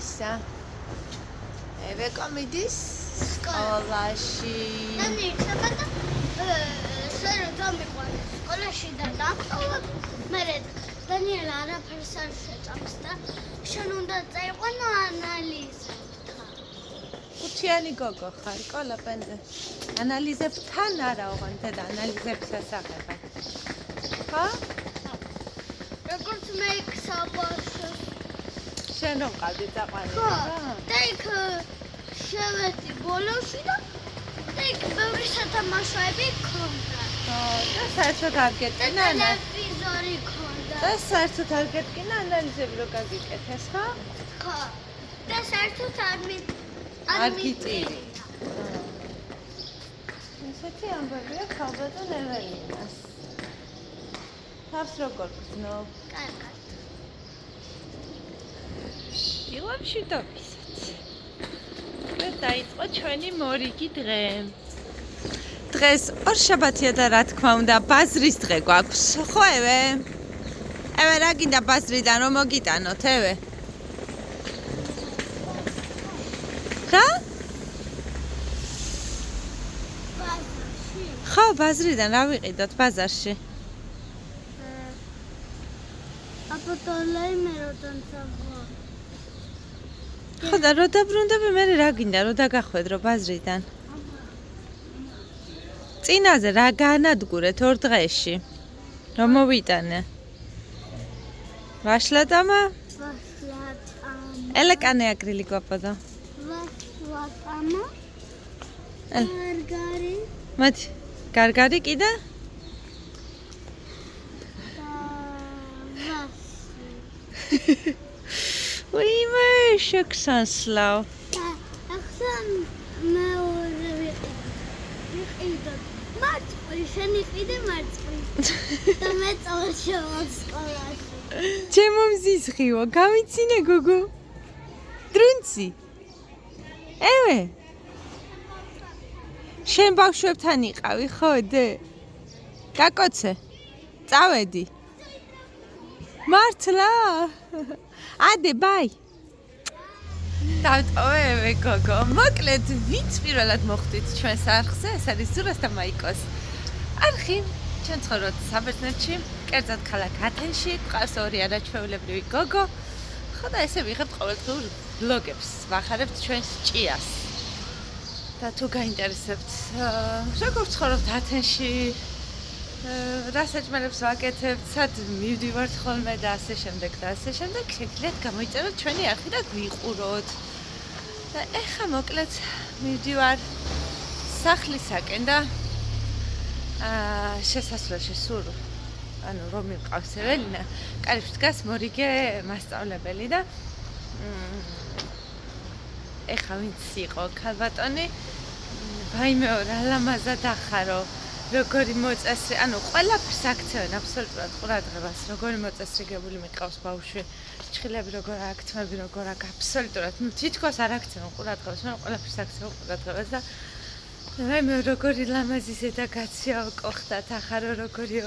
ისა. ევეკო მიდის სკოლაში. Dani, sabata სერა დამიყვანე სკოლაში და დამტოვა. მე დანიელა არაფერს არ შეწამს და შენ უნდა წაიყვანო ანალიზებთან. ხუთიანი გოგო ხარ, კოლაპენზე. ანალიზებთან არა ოღონდ და ანალიზებს ასახებად. ხო? როგორც მე იქ საბავშვო. შენ რომ ყავდი წაყვანილი, ხო, რა? და იქ შევედი ბოლოში და იქ ბევრი სათამაშოები ქონდა. ხო, და საერთოდ არ გეტყინა ტელევიზორი ქონდა. და საერთოდ არ გეტყინა ანალიზები რო გაგიკეთეს, ხო? ხო. და საერთოდ არ გიწირი. ესეთი ამბებია ქალბატონ ეველინას. თავს როგორ გრძნობ? კარგად. დილებში დავისეთ. და დაიწყო ჩვენი მორიგი დღე. დღეს ორშაბათია და რა თქმა უნდა ბაზრის დღე გვაქვს. ხო ევე? ევე რა გინდა ბაზრიდან რომ მოგიტანოთ, ევე? რა? ბაზარში. ხო, ბაზრიდან რა ვიყიდოთ ბაზარში? აპოტოლაი მე როდანცაღო. ხო და რო დაბრუნდები მე რა გინდა რომ დაგახვედრო ბაზრიდან? წინაზე რა განადგურეთ ორ დღეში? რომ მოვიტანე. ვაშლატამა? ვაშლატამა. ელეკანე აკრილი გვაპოდო. ვაშლატამა. გარგარი. მათი გარგარი კიდე? ვიმე შექსანსლავ. ახლა მეორე ვიყიდოთ. მარწყვლი, შენ იყიდე მარწყვლი. და მე წავშევარ სკოლაში. ჩემო მზისხიო, გამიცინე გოგო. დრუნცი. ევე. შენ ბავშვებთან იყავი, ხო, დე? გაკოცე. წავედი. მართლა? ადე, ბაი. დავტოვე გოგო. მოკლედ, ვინც პირველად მოხვდით ჩვენს არხზე, ეს არის ზურას და მაიკოს არხი. ჩვენ ცხოვრობთ საბერძნეთში, კერძოდ ქალაქ ათენში, გვყავს ორი არაჩვეულებრივი გოგო. ხო და ესე ვიღებთ ყოველდღიურ ვლოგებს, ვახარებთ ჩვენს ჭიას. და თუ გაინტერესებთ, როგორ ცხოვრობთ ათენში, რა საჭმელებს ვაკეთებთ, სად მივდივართ ხოლმე და ასე შემდეგ და ასე შემდეგ, შეგიძლიათ გამოიწეროთ ჩვენი არხი და გვიყუროთ. და ეხლა მოკლედ მივდივარ სახლისაკენ და შესასვლელში სულ ანუ რომ მიყავს ეველინა, კარიბჭე დგას მორიგე მასწავლებელი და ეხლა ვინც იყო ქალბატონი, ვაიმეო რა ლამაზად ახარო. როგორი მოწესრი, ანუ ყველაფერს აქცევენ აბსოლუტურად ყურადღებას, როგორი მოწესრიგებული მიყავს ბავშვი, ჭხილები როგორ აქცევები, როგორ აქ აბსოლუტურად, ну თითქოს არ აქცევენ ყურადღებას, მაგრამ ყველაფერს აქცევენ ყურადღებას და მე როგორი ლამაზი ზედაგაციაო ყოხდათ ახარო, როგორიო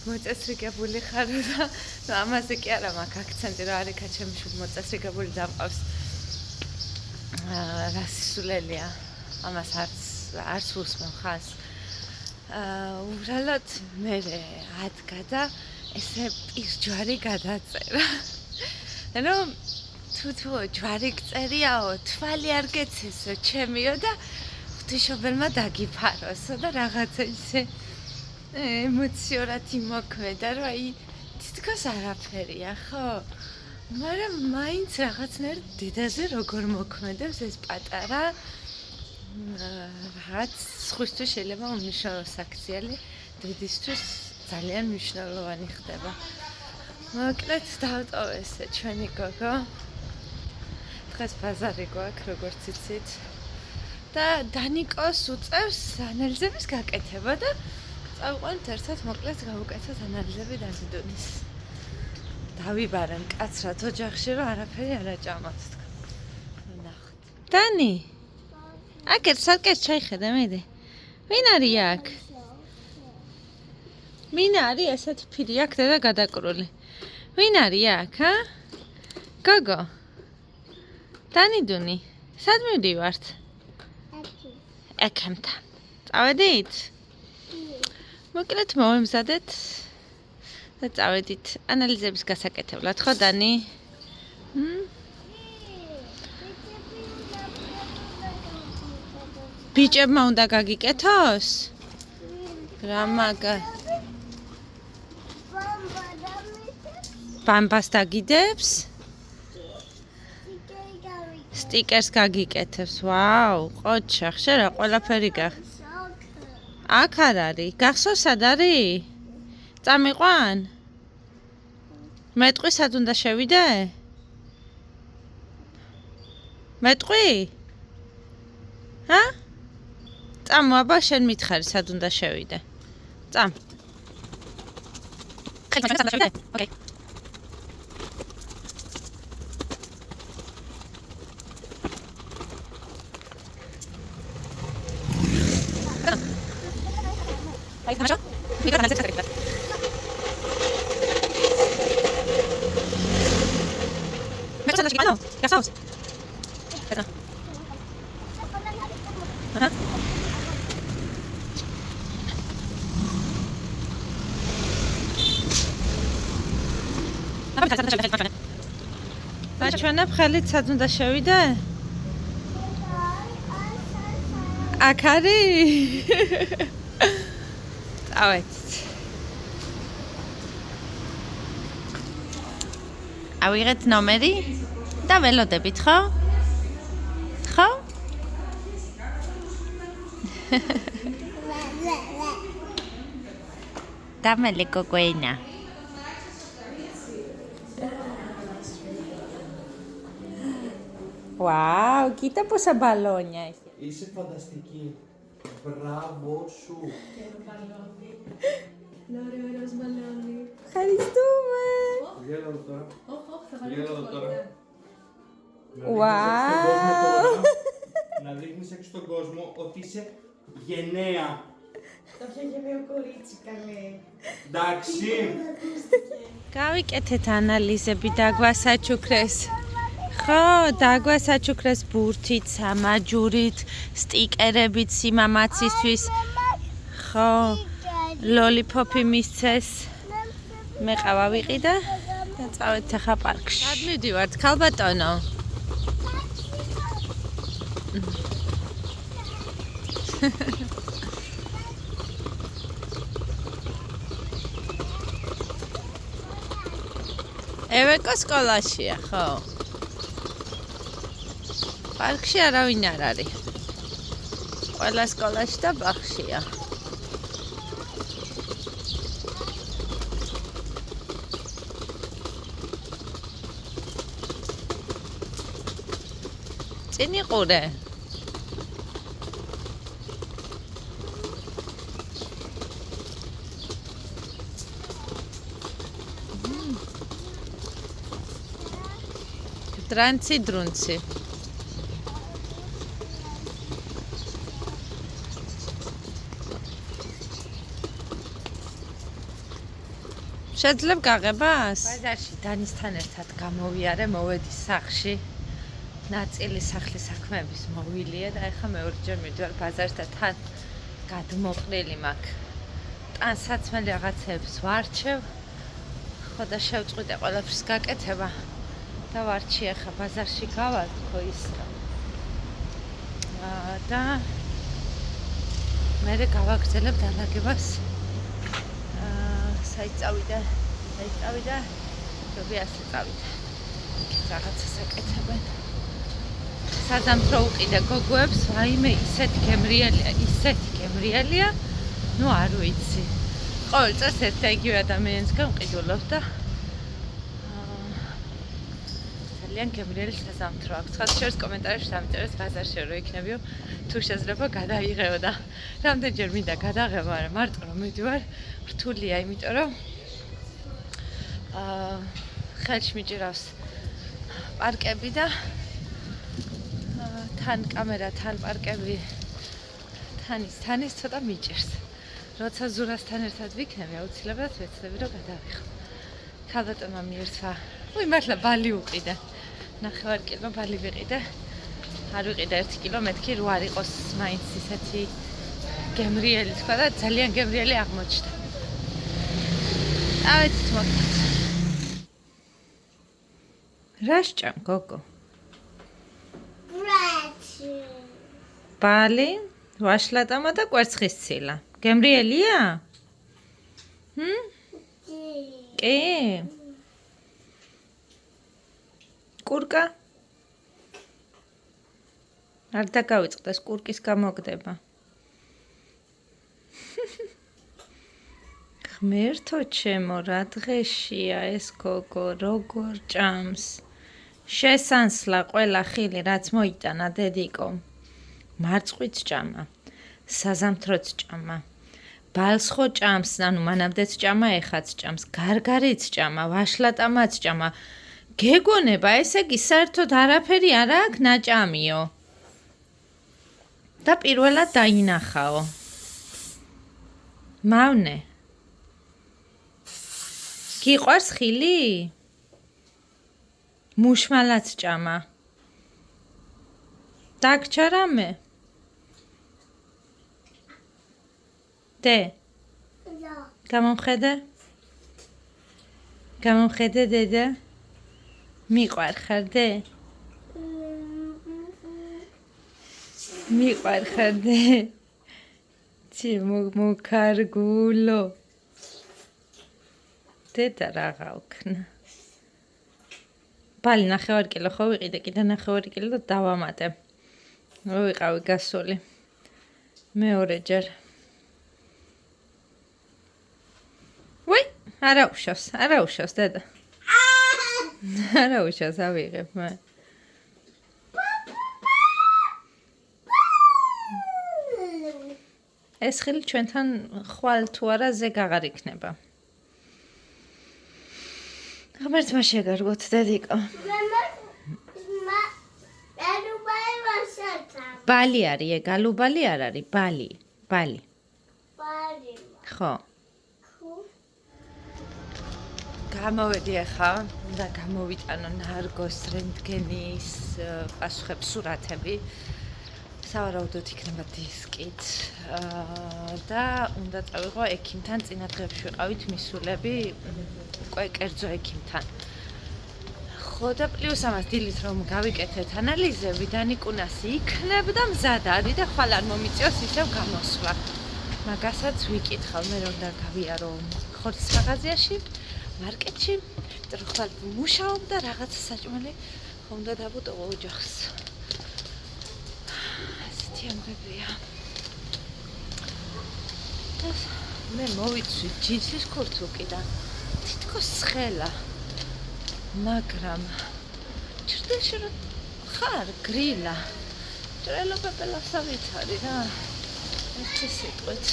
მოწესრიგებული ხარო და ამაზე კი არა მაქვს აქცენტი, რა არიქა ჩემი შვილი მოწესრიგებული დამყავს. რა სისულელია, ამას არც უსმენ ხას. უბრალოდ მე ადგა და ესე პირჯვარი გადაწერა. რომ თუ ჯვარი გწერიაო, თვალი არ გეცესო ჩემიო და ღვთისმშობელმა დაგიფაროსო და რაღაცა ისე ემოციურად იმოქმედა, რომ აი თითქოს არაფერია, ხო? მაგრამ მაინც რაღაცნაირად დედაზე როგორ მოქმედებს ეს პატარა რაც სხვისთვის შეიძლება უმნიშვნელო საქციელი, დედისთვის ძალიან მნიშვნელოვანი ხდება. მოკლედ დავტოვე ესე ჩვენი გოგო. დღეს ბაზარი გვაქვს, როგორც იცით. და დანიკოს უწევს ანალიზების გაკეთება და წავყვანთ ერთად მოკლედ გავუკეთოთ ანალიზები დაზიდონის. დავიბარემ კაცრად ოჯახში, რომ არაფერი არ აჭამოთ თქვა. ნახოთ. დანი აკეთ სარკეს ჩაიხედე მედი. ვინ არის აქ? ვინ არის ესეთი ფირი აქ და გადაკრული? ვინ არის აქ, ჰა? გოგო. დანიდუნი, სად მივდივართ? ექემთან. წავედით? მოკლედ მოვემზადეთ და წავედით ანალიზების გასაკეთებლად, ხო დანი? ბიჭებმა უნდა გაგიკეთოს? რა მაგა? ბამბას დაგიდებს? სტიკერს გაგიკეთებს. ვაუ, ყოჩა, ხშე რა ყველაფერი აქ არ არის. გახსოვს სად არის? წამიყვან? მეტყვი სად უნდა შევიდე? მეტყვი? ჰა? წამო, აბა შენ მითხარი სად უნდა შევიდე. წამ. ხელი სად უნდა შევიდე? ოკეი. Ahí está, mira la necesidad. ¿Me estás esquivando? ¿Qué haces? Espera. Ajá. Საჩვენებ ხელით სად უნდა შევიდე? აქ არის? წავედით. ავიღეთ ნომერი და ველოდებით, ხო? ხო? დამელე გოგოენა. Wow, κοίτα πόσα μπαλόνια έχει. Είσαι φανταστική. Μπράβο σου. Ευχαριστούμε. Γέλα εδώ τώρα. Γέλα εδώ τώρα. Wow. Να δείχνεις έξω στον κόσμο ότι είσαι γενναία. Το πιο γενναίο κορίτσι καλέ. Εντάξει. გავიკეთეთ ანალიზები დაგვასაჩუქრეს. ხო, დაგვასაჩუქრეს ბურთით, სამაჯურით, სტიკერებით სიმამაცისთვის. ხო, ლოლიპოპი მისცეს. მე ყავა ვიყიდა და წავედით ახლა პარკში. სად მივდივართ, ქალბატონო? ევეკო სკოლაშია, ხო? პარკში არავინ არ არის. ყველა სკოლაში და ბაღშია. წინ იყურე. დრანცი დრუნცი. შეძლებ გაღებას? ბაზარში დანისთან ერთად გამოვიარე, მოვედი სახლში. ნაწილი სახლის საქმეების მოვილია და ეხლა მეორეჯერ მივდივარ ბაზარში და თან გადმოყრილი მაქვს. ტანსაცმელი რაღაცებს ვარჩევ. ხო და შევწყვიტე ყველაფრის გაკეთება. და ვარჩი ახლა ბაზარში გავარდქო ის და მე გავაგრძელებ დალაგებას საით წავიდა რობი ასე წავიდა რაღაცა საკეთებენ საზამთრო უყიდე გოგოებს ვაიმე ისეთი გემრიელია ნუ არ ვიცი ყოველ წელს ერთ იგივე ადამიანს გამყიდულობ და ძალიან გემრიელი საზამთრო აქვს. ხალხი შორის კომენტარებში დამწერეს ბაზარში რო იქნებიო თუ შეიძლება გადაიღეო და რამდენჯერ მინდა გადაღება, მაგრამ მარტო რომ მივდივარ, რთულია, იმიტომ რომ ხელში მიჭირავს პარკები და თან კამერა, თან პარკები, თან ის ცოტა მიჭირს. როცა ზურასთან ერთად ვიქნები, აუცილებლად ვეცდები რომ გადავიღო. ქალბატონმა მიირთვა. უი მართლა ბალი უყიდა. 9 კილო ბალი ვიყიდე. არ ვიყიდე 1 კილო, მეთქი რო არ იყოს მაინც ისეთი გემრიელი თქვა და ძალიან გემრიელი აღმოჩნდა. ავედით მოკლედ. რა სჭამ, გოგო? ბრატი. ბალი, ვაშლატამა და კვერცხის ცილა. გემრიელია? კი. კურკა? არ დაგავიწყდეს კურკის გამოგდება. ღმერთო ჩემო, რა დღეშია ეს გოგო, როგორ ჭამს. შესანსლა ყველა ხილი რაც მოიტანა დედიკომ. მარწყვით ჭამა, საზამთროც ჭამა. ბალს ხო ჭამს, ანუ მანამდეც ჭამა, ეხაც ჭამს, გარგარიც ჭამა, ვაშლატამაც ჭამა. გეგონება, ესე იგი საერთოდ არაფერი არ აქვს ნაჭამიო. და პირველად დაინახაო. მავნე. გიყვარს ხილი? მუშმალაც ჭამა. დაგჭა რამე? დე. გამომხედე? გამომხედე დედა? მიყვარ ხარ დე? მიყვარ ხარ დე? მუქარგულო. დედა რაღა ვქნა. ბალი 9 კილო ხო ვიყიდე, კიდე 9 კილო და დავამატე. ვიყავი გასული. მეორეჯერ. ვაი, არა უშავს დედა. არა უშავს, ავიღებ მე. ეს ხილი ჩვენთან ხვალ თუ არა ზეგ აღარ იქნება. ღმერთმა შეგარგოთ დედიკო. ბალი არის, გალუბალი არ არის, ბალი. ხო. გამოვედი ახლა, უნდა გამოვიტანო ნარგოს რენტგენის პასუხებს სურათები. სავარაუდოდ იქნება დისკით და უნდა წავიღო ექიმთან, წინა დღეებში ვიყავით მისულები უკვე კერძო ექიმთან. ხო და პლუს ამას დილით რომ გავიკეთეთ ანალიზები, დანიკუნასი იქნებ და მზად არის და ხვალ არ მომიწევს ისევ გამოსვლა. მაგასაც ვიკითხავ, მე რომ და გავიარო ხორცის მაღაზიაში, მარკეტში, რომ ხვალ მუშაობ და რაღაც საჭმელი ხომ უნდა დაბუტოვო ოჯახს. ამბებია. მე მოვიცვი ჯინსის ქურთუკი და თითქოს ცხელა. მაგრამ ჭრდილში რომ ხარ გრილა. ჭრელობა პელასავით არის რა. ერთი სიტყვით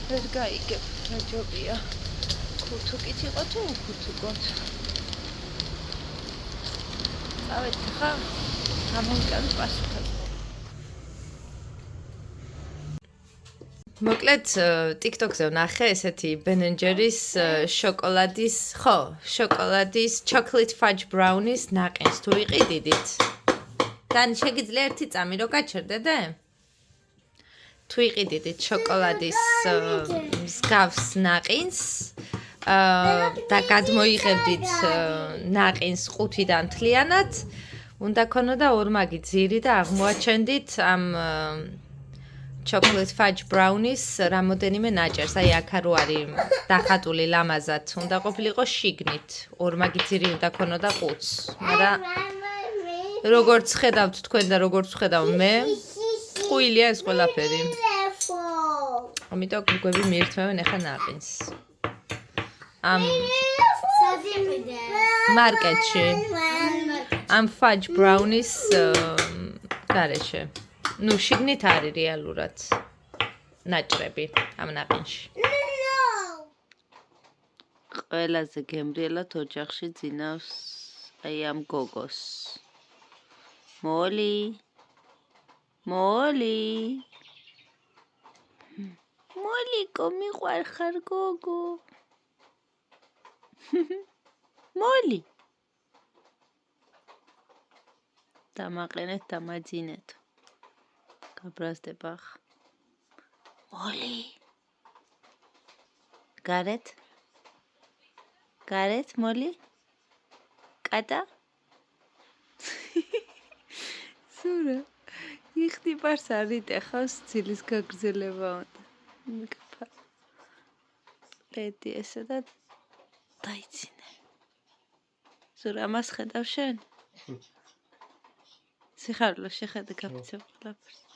ვერ გაიგებ რა ჯობია. ქურთუკით იყო თუ უქურთუკოთ? წავედი ხა? გამოვიტანოთ პასუხები. მოკლედ TikTok-ზე ვნახე ესეთი Ben & Jerry's შოკოლადის chocolate fudge brownies ნაყინს თუ იყიდიდით. თან შეგიძლია ერთი წამი რო გაჩერდედე? თუ იყიდიდით შოკოლადის მსგავს ნაყინს და გადმოიღებდით ნაყინს ყუთიდან მთლიანად, უნდა ქონოდა ორმაგი ძირი და აღმოაჩენდით ამ chocolate fudge brownies რამოდენიმე ნაჭერს, აი აქ რო არის დახატული ლამაზად, უნდა ყოფილიყო შიგნით, ორმაგი ძირი უნდა ქონოდა ყუთს, მაგრამ როგორც ხედავთ თქვენ და როგორც ხედავ მე, ყუილია ეს ყველაფერი. ამიტომ გუგები მიირთმევენ ახლა ნაყინს. ამ მარკეტში ამ fudge brownies გარეშე. ნუ შიგნით არის რეალურად ნაჭრები ამ ნაყინში. ყველაზე გემრიელად ოჯახში ძინავს აი ამ გოგოს. მოლი. მოლიკო, მიყვარ ხარ გოგო? მოლი. დამაყენეთ, დამაძინეთ. გაბრაზდება ახლა. მოლი. გარეთ? გარეთ, მოლი? კატა? სურა. იხდი პარს არიტე ხავს ცილის გაგრძელება უნდა. მიგფა. ლედი ესა და დაიცინე. სურა ამას ხედავ შენ? სიხარული შეხედე გაფიცებ ყველაფერს.